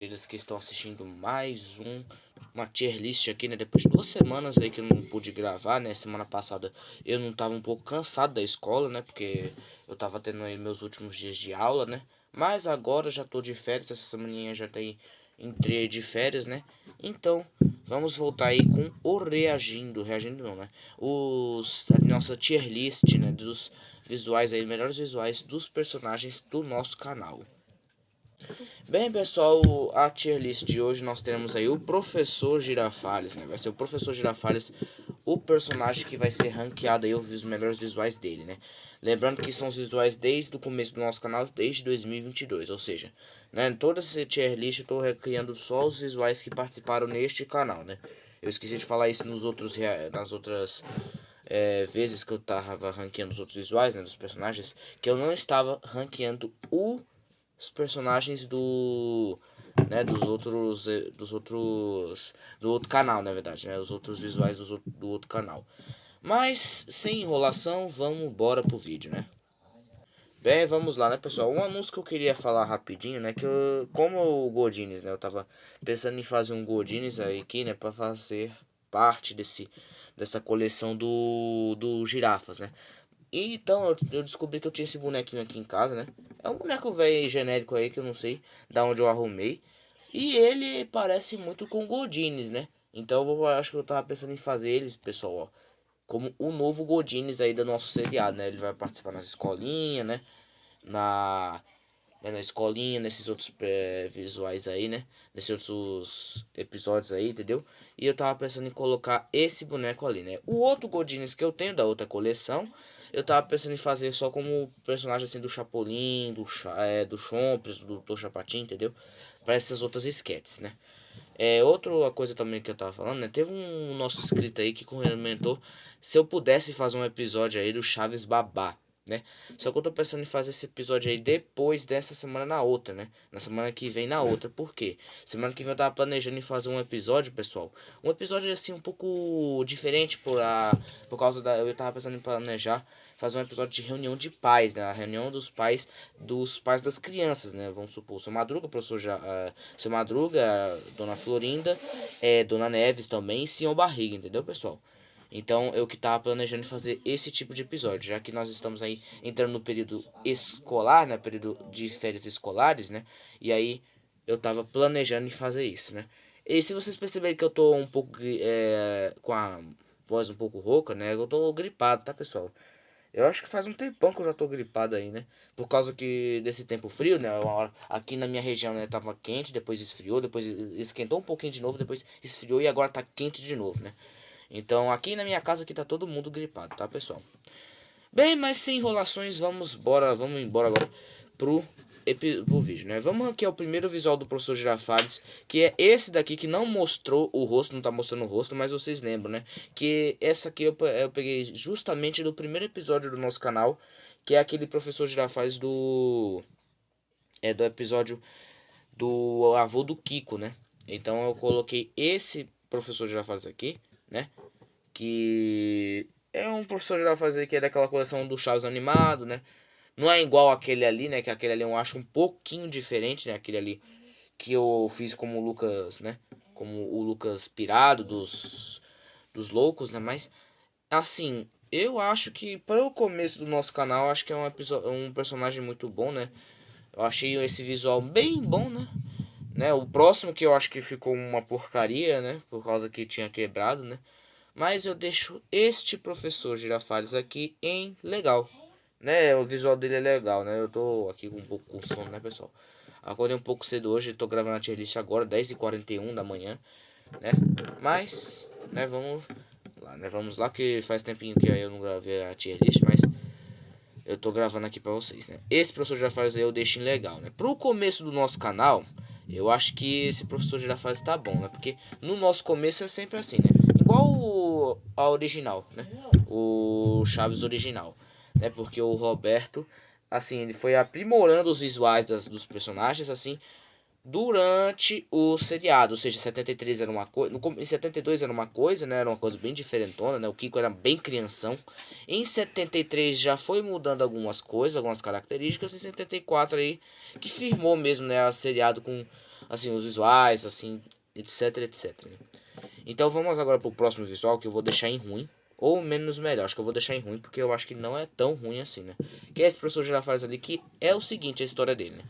Eles que estão assistindo mais uma tier list aqui, né? Depois de 2 semanas aí que eu não pude gravar, né? Semana passada eu não tava um pouco cansado da escola, né? Porque eu tava tendo aí meus últimos dias de aula, né? Mas agora já tô de férias, essa semaninha já tem entrei de férias, né? Então, vamos voltar aí com o reagindo não, né? A nossa tier list, né? Dos visuais aí, melhores visuais dos personagens do nosso canal. Bem, pessoal, a tier list de hoje nós teremos aí o Professor Girafales, né? Vai ser o Professor Girafales, o personagem que vai ser ranqueado aí, os melhores visuais dele, né? Lembrando que são os visuais desde o começo do nosso canal, desde 2022, ou seja, né, toda essa tier list eu estou recriando só os visuais que participaram neste canal, né? Eu esqueci de falar isso nas outras vezes que eu tava ranqueando os outros visuais, né, dos personagens, que eu não estava ranqueando os personagens do outro canal, na verdade, né, os outros visuais do outro canal. Mas sem enrolação, vamos embora pro vídeo, né? Bem, vamos lá, né, pessoal? Um anúncio que eu queria falar rapidinho, né, que como o Godines, né, eu tava pensando em fazer um Godines aí aqui, né, para fazer parte dessa coleção do girafas, né? E então eu descobri que eu tinha esse bonequinho aqui em casa, né? É um boneco velho genérico aí que eu não sei da onde eu arrumei. E ele parece muito com o Godines, né? Então eu acho que eu tava pensando em fazer ele, pessoal, ó, como o novo Godines aí do nosso seriado, né? Ele vai participar nas escolinhas, né? Na, na escolinha, nesses outros visuais aí, né? Nesses outros episódios aí, entendeu? E eu tava pensando em colocar esse boneco ali, né? O outro Godines que eu tenho da outra coleção, eu tava pensando em fazer só como personagem assim do Chapolin, do Chompers, do Dr. Chapatin, entendeu? Para essas outras sketches, né? Outra coisa também que eu tava falando, né? Teve um nosso inscrito aí que comentou se eu pudesse fazer um episódio aí do Chaves Babá, né? Só que eu tô pensando em fazer esse episódio aí depois dessa semana na outra, né? Na semana que vem na outra. Por quê? Semana que vem eu tava planejando em fazer um episódio, pessoal. Um episódio assim um pouco diferente por causa da. Eu tava pensando em planejar fazer um episódio de reunião de pais, né? A reunião dos pais das crianças, né? Vamos supor, seu Madruga, professor já. Seu Madruga, Dona Florinda, Dona Neves também e Senhor Barriga, entendeu, pessoal? Então eu que tava planejando fazer esse tipo de episódio, já que nós estamos aí entrando no período escolar, né, período de férias escolares, né? E aí eu tava planejando em fazer isso, né? E se vocês perceberem que eu tô um pouco com a voz um pouco rouca, né? Eu tô gripado, tá, pessoal? Eu acho que faz um tempão que eu já tô gripado aí, né? Por causa que desse tempo frio, né? Aqui na minha região, né, tava quente, depois esfriou, depois esquentou um pouquinho de novo, depois esfriou e agora tá quente de novo, né? Então aqui na minha casa aqui tá todo mundo gripado, tá, pessoal? Bem, mas sem enrolações, vamos embora agora pro, pro vídeo, né? Vamos aqui ao primeiro visual do professor Girafales, que é esse daqui que não mostrou o rosto, não tá mostrando o rosto, mas vocês lembram, né? Que essa aqui eu peguei justamente do primeiro episódio do nosso canal, que é aquele professor Girafales do episódio do avô do Kiko, né? Então eu coloquei esse professor Girafales aqui, né? Que é um professor Girafales que é daquela coleção do Chaves animado, né? Não é igual aquele ali, né? Que aquele ali eu acho um pouquinho diferente, né? Aquele ali que eu fiz como o Lucas, né? Como o Lucas pirado dos loucos, né? Mas, assim, eu acho que para o começo do nosso canal, acho que é um personagem muito bom, né? Eu achei esse visual bem bom, né? O próximo que eu acho que ficou uma porcaria, né? Por causa que tinha quebrado, né? Mas eu deixo este professor Girafales aqui em legal, né? O visual dele é legal, né? Eu tô aqui com um pouco com sono, né, pessoal? Acordei um pouco cedo hoje, tô gravando a tier list agora, 10h41 da manhã, né? Mas, né, vamos lá, né? Vamos lá que faz tempinho que eu não gravei a tier list, mas eu tô gravando aqui pra vocês, né? Esse professor Girafales aí eu deixo em legal, né? Pro começo do nosso canal, eu acho que esse professor Girafales tá bom, né? Porque no nosso começo é sempre assim, né? Igual a original, né? O Chaves original, né? Porque o Roberto, assim, ele foi aprimorando os visuais dos personagens, assim, durante o seriado, ou seja, 73 era uma coisa, em 72 era uma coisa, né, era uma coisa bem diferentona, né, o Kiko era bem crianção, em 73 já foi mudando algumas coisas, algumas características, em 74 aí, que firmou mesmo, né, o seriado com assim, os visuais, assim, etc, etc. Né? Então vamos agora pro próximo visual, que eu vou deixar em ruim. Ou menos melhor, acho que eu vou deixar em ruim, porque eu acho que não é tão ruim assim, né? Que é esse professor Girafales ali, que é o seguinte, a história dele, né?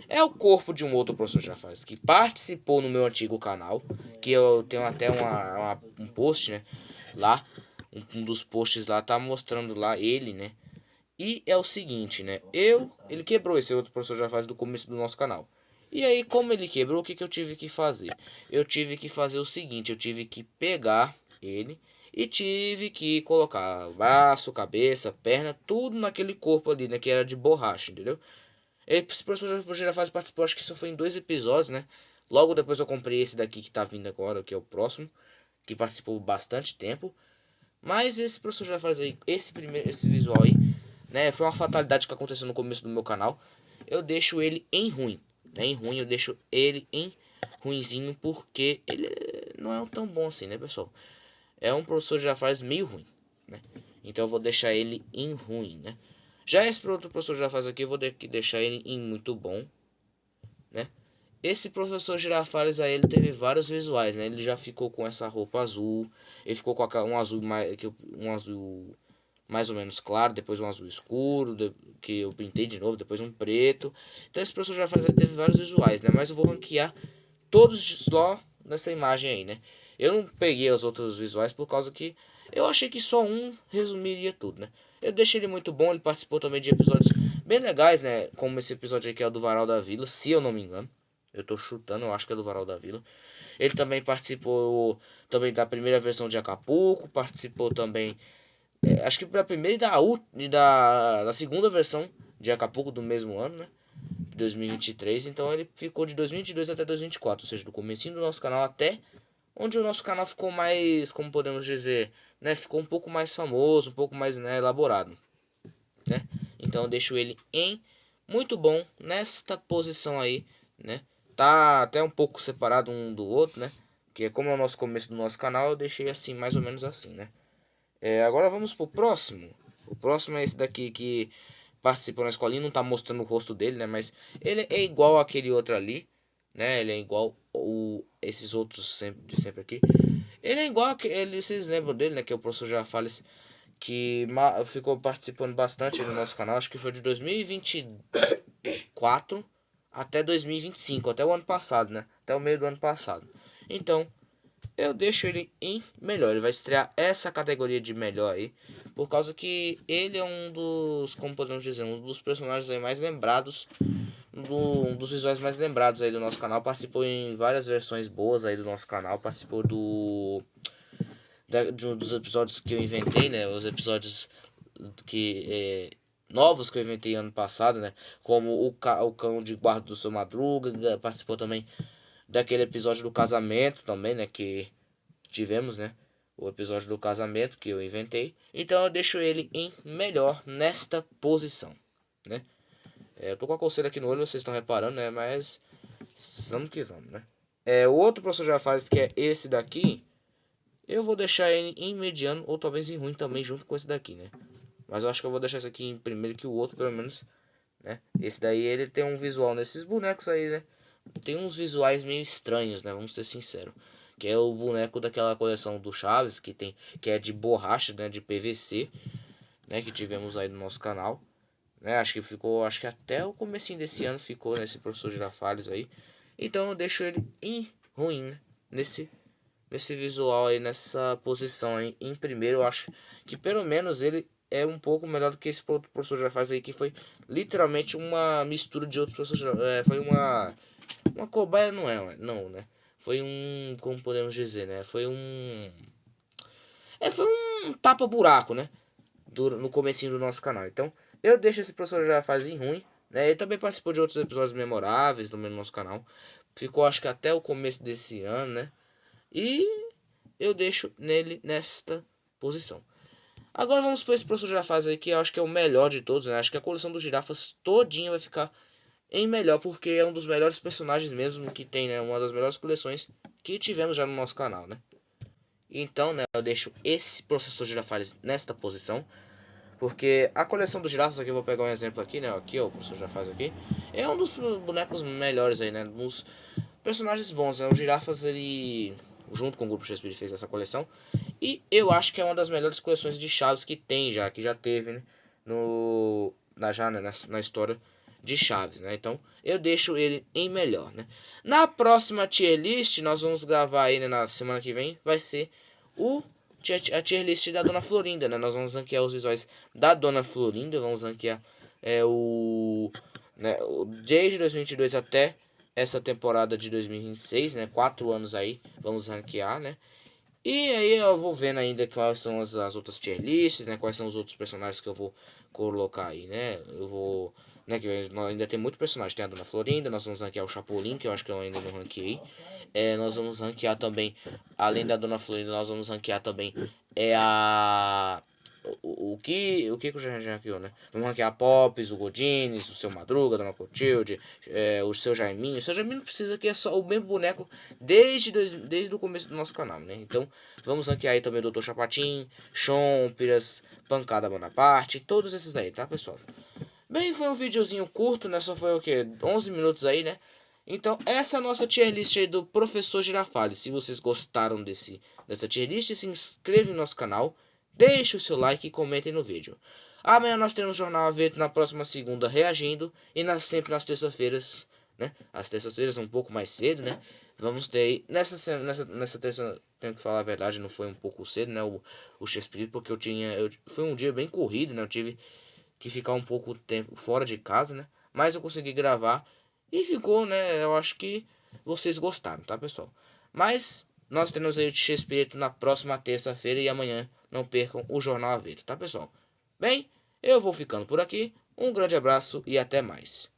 É o corpo de um outro professor Girafales, que participou no meu antigo canal, que eu tenho até um post, né? Lá, um dos posts lá tá mostrando lá ele, né? E é o seguinte, né? Ele quebrou esse outro professor Girafales do começo do nosso canal. E aí, como ele quebrou, o que eu tive que fazer? Eu tive que fazer o seguinte, eu tive que pegar ele e tive que colocar braço, cabeça, perna, tudo naquele corpo ali, né? Que era de borracha, entendeu? Esse professor Girafales participou, acho que isso foi em 2 episódios, né? Logo depois eu comprei esse daqui que tá vindo agora, que é o próximo, que participou bastante tempo. Mas esse professor Girafales aí, esse visual aí, né? Foi uma fatalidade que aconteceu no começo do meu canal. Eu deixo ele em ruim, né? Em ruim eu deixo ele em ruinzinho porque ele não é tão bom assim, né, pessoal? É um professor Girafales meio ruim, né? Então eu vou deixar ele em ruim, né? Já esse outro professor Girafales aqui eu vou deixar ele em muito bom, né? Esse professor Girafales aí, ele teve vários visuais, né? Ele já ficou com essa roupa azul, ele ficou com um azul mais ou menos claro, depois um azul escuro, que eu pintei de novo, depois um preto. Então esse professor Girafales aí teve vários visuais, né? Mas eu vou ranquear todos só nessa imagem aí, né? Eu não peguei os outros visuais por causa que eu achei que só um resumiria tudo, né? Eu deixei ele muito bom, ele participou também de episódios bem legais, né? Como esse episódio aqui é o do Varal da Vila, se eu não me engano. Eu tô chutando, eu acho que é do Varal da Vila. Ele também participou também da primeira versão de Acapulco, participou também, acho que da primeira e da segunda versão de Acapulco do mesmo ano, né? 2023, então ele ficou de 2022 até 2024, ou seja, do comecinho do nosso canal até onde o nosso canal ficou mais, como podemos dizer, né, ficou um pouco mais famoso, um pouco mais, né, elaborado, né? Então eu deixo ele em muito bom nesta posição aí, né? Tá até um pouco separado um do outro, né? Que é como é o nosso começo do nosso canal, eu deixei assim, mais ou menos assim, né? Agora vamos pro próximo. O próximo é esse daqui que participou na escolinha, não tá mostrando o rosto dele, né? Mas ele é igual aquele outro ali, né? Ele é igual esses outros de sempre aqui. Ele é igual aquele, vocês lembram dele, né? Que é o professor Jafales, que ficou participando bastante no nosso canal. Acho que foi de 2024 até 2025, até o ano passado, né? Até o meio do ano passado. Então, eu deixo ele em melhor. Ele vai estrear essa categoria de melhor aí. Por causa que ele é um dos, como podemos dizer, um dos personagens aí mais lembrados. Um dos visuais mais lembrados aí do nosso canal. Participou em várias versões boas aí do nosso canal. Participou de um dos episódios que eu inventei, né? Os episódios que novos que eu inventei ano passado, né? Como o cão de guarda do seu Madruga. Participou também daquele episódio do casamento também, né? Que tivemos, né? O episódio do casamento que eu inventei. Então eu deixo ele em melhor nesta posição, né? Eu tô com a coceira aqui no olho, vocês estão reparando, né? Mas vamos que vamos, né? O outro professor já faz, que é esse daqui. Eu vou deixar ele em mediano ou talvez em ruim também junto com esse daqui, né? Mas eu acho que eu vou deixar esse aqui em primeiro que o outro, pelo menos, né? Esse daí ele tem um visual nesses bonecos aí, né? Tem uns visuais meio estranhos, né? Vamos ser sinceros. Que é o boneco daquela coleção do Chaves, que é de borracha, né? De PVC, né? Que tivemos aí no nosso canal. Né? Acho que até o comecinho desse ano ficou nesse professor Girafales aí. Então eu deixo ele em ruim, né? Nesse visual aí, nessa posição aí, em primeiro. Eu acho que pelo menos ele é um pouco melhor do que esse outro professor Girafales aí, que foi literalmente uma mistura de outros professores. Foi uma cobaia, não, né? Foi um, como podemos dizer, né? Foi um tapa-buraco, né? No comecinho do nosso canal. Então, eu deixo esse professor Girafales em ruim, né? Ele também participou de outros episódios memoráveis no nosso canal. Ficou, acho que até o começo desse ano, né? E eu deixo nele nesta posição. Agora vamos para esse professor Girafales aí, que eu acho que é o melhor de todos, né? Acho que a coleção dos girafas todinha vai ficar em melhor, porque é um dos melhores personagens mesmo que tem, né? Uma das melhores coleções que tivemos já no nosso canal, né? Então, né, eu deixo esse professor Girafales nesta posição. Porque a coleção dos girafas, aqui eu vou pegar um exemplo aqui, né? Aqui, ó, o professor já faz aqui. É um dos bonecos melhores aí, né? Dos personagens bons, né? O Girafas, ele, junto com o Grupo Shakespeare, fez essa coleção. E eu acho que é uma das melhores coleções de Chaves que tem já, que já teve, né? Na história de Chaves, né? Então, eu deixo ele em melhor, né? Na próxima tier list, nós vamos gravar aí, né, na semana que vem, vai ser a tier list da Dona Florinda, né? Nós vamos ranquear os visuais da Dona Florinda, vamos ranquear desde 2022 até essa temporada de 2026, né? 4 anos aí, vamos ranquear, né? E aí eu vou vendo ainda quais são as outras tier lists, né? Quais são os outros personagens que eu vou colocar aí, né? Eu vou... Né, que ainda tem muito personagem. Tem a Dona Florinda, nós vamos ranquear o Chapolin, que eu acho que eu ainda não ranqueei. Nós vamos ranquear também, além da Dona Florinda, nós vamos ranquear também a... O que eu já ranqueou, né? Vamos ranquear a Pops, o Godines, o Seu Madruga, a Dona Clotilde, o Seu Jaiminho. O Seu Jaiminho não precisa, que é só o mesmo boneco desde o começo do nosso canal, né? Então, vamos ranquear aí também o Dr. Chapatin, Chompiras, Pancada Bonaparte, todos esses aí, tá, pessoal? Bem, foi um videozinho curto, né? Só foi o quê? 11 minutos aí, né? Então, essa é a nossa tier list aí do Professor Girafales. Se vocês gostaram dessa tier list, se inscreve no nosso canal, deixe o seu like e comentem no vídeo. Amanhã nós temos o Jornal Aveto na próxima segunda reagindo e sempre nas terças-feiras, né? As terças-feiras um pouco mais cedo, né? Vamos ter aí, nessa terça, tenho que falar a verdade, não foi um pouco cedo, né? O Shakespeare, porque foi um dia bem corrido, né? Eu tive que ficar um pouco tempo fora de casa, né? Mas eu consegui gravar e ficou, né? Eu acho que vocês gostaram, tá, pessoal? Mas nós teremos aí o X-Espírito na próxima terça-feira e amanhã não percam o Jornal Aveiro, tá, pessoal? Bem, eu vou ficando por aqui. Um grande abraço e até mais.